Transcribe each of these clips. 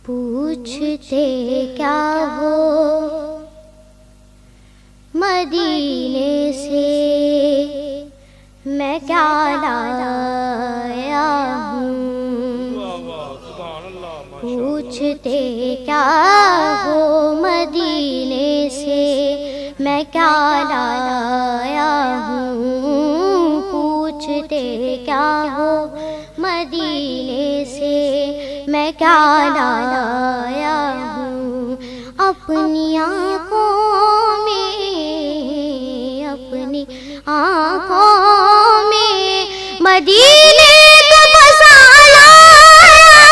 پوچھتے کیا ہو مدینے سے، میں کیا لایا ہوں۔ پوچھتے کیا ہو مدینے سے، میں کیا لایا ہوں۔ پوچھتے کیا ہو مدینے سے، میں کیا لایا ہوں۔ اپنی آنکھوں میں، اپنی آنکھوں میں مدینے کو بسا لایا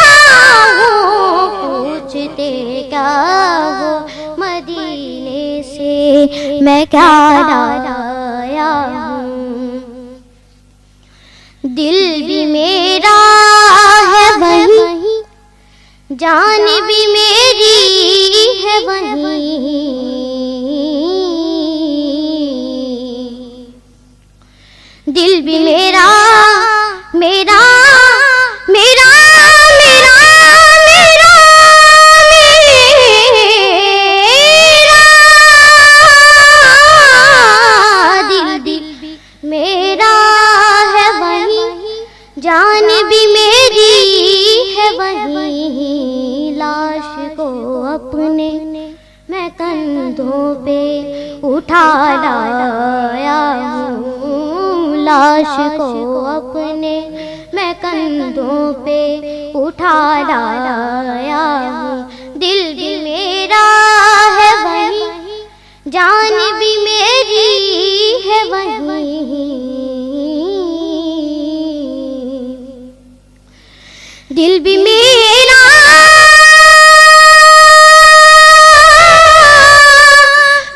ہوں۔ پوچھتے کیا ہو مدینے سے، میں کیا لایا ہوں۔ دل بھی میرا ہے وہیں، جان بھی میری ہے وہیں۔ دل بھی میرا میرا میرا میرا میرا میرا دل میرا ہے وہیں، جان بھی میری ہے وہیں۔ لاش کو اپنے میں کندھوں پہ اٹھا لایا ہوں۔ لاش کو اپنے میں کندھوں پہ اٹھا لایا ہوں۔ دل بھی میرا ہے وہیں، جان بھی میری ہے وہیں۔ دل بھی میرا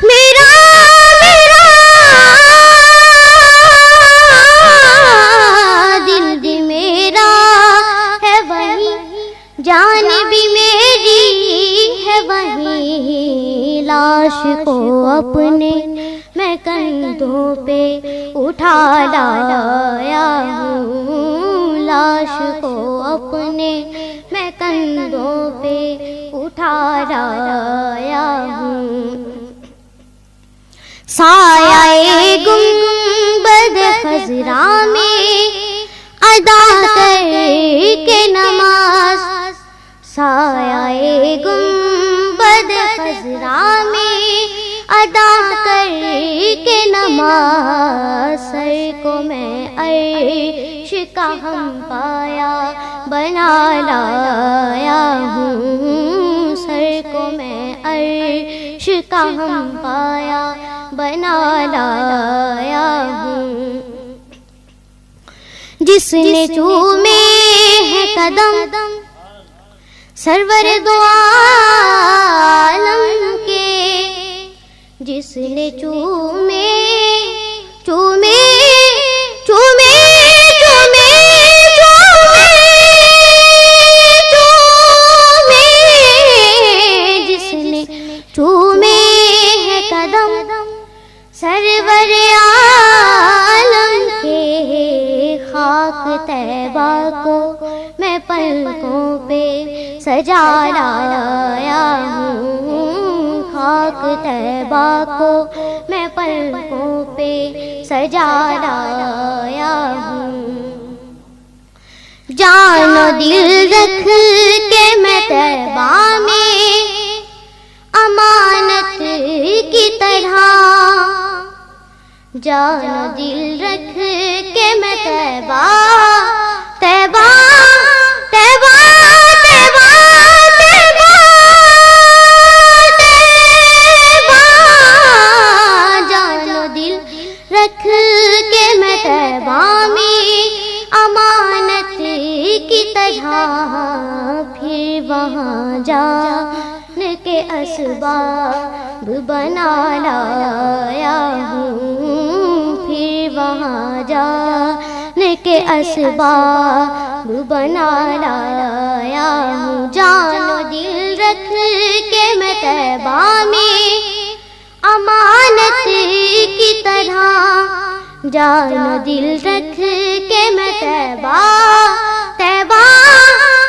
میرا میرا، دل بھی میرا ہے وہیں، جان بھی میری ہے وہیں۔ لاش کو اپنے میں کندھوں پہ اٹھا لایا ہوں۔ لاش کو اپنے میں کندھوں پہ اٹھا لایا ہوں۔ سایہ گنبد خضرا میں ادا کر کے نماز، سایہ گنبد خضرا میں ادا کر کے نماز۔ سر کو میں عرش کا ہم پایا بنا لایا ہوں۔ سر کو میں عرش کا ہم پایا بنا لایا ہوں۔ جس نے چومے ہے قدم سرور دو عالم کے، جس نے چومے چومے چومے چومے چومے چومے، جس نے چومے ہے قدم سرور عالم کے، خاک طیبہ کو میں پلکوں پہ سجا لایا ہوں۔ خاک طیبہ کو میں پلکوں پہ سجا لایا ہوں۔ جان و دل رکھ کے میں طیبہ میں امانت کی طرح، جان و دل رکھ کے میں طیبہ طیبہ طیبہ طیبہ طیبہ طیبہ، جان و دل رکھ کے میں طیبہ میں امانت کی طرح، پھر وہاں جان کے اسباب بنا لایا ہوں۔ پھر وہاں جان کے اسباب بنا لایا ہوں۔ جان و دل رکھ کے میں طیبہ میں امانت کی طرح جان و دل رکھ کے میں طیبہ طیبہ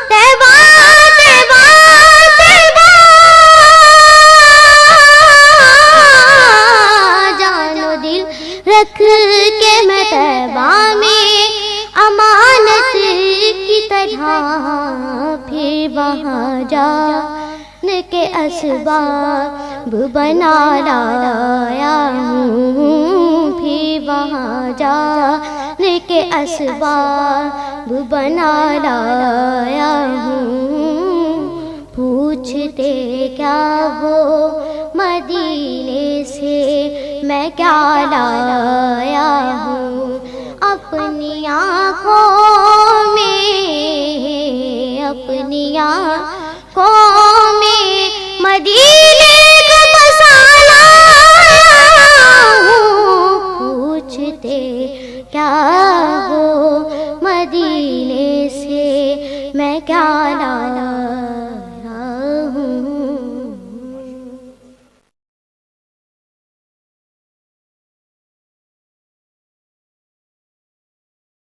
طیبہ طیبہ طیبہ جان و دل رکھ کے میں طیبہ میں امانت کی طرح پھر وہاں جان کے اسباب بنا لایا ہوں، پھر وہاں جان کے اسباب بنا لایا ہوں۔ پوچھتے کیا وہ مدینے سے میں کیا لایا ہوں، اپنی آنکھوں میں اپنی آنکھوں میں مدینے کا مسالہ ہوں۔ پوچھتے کیا ہو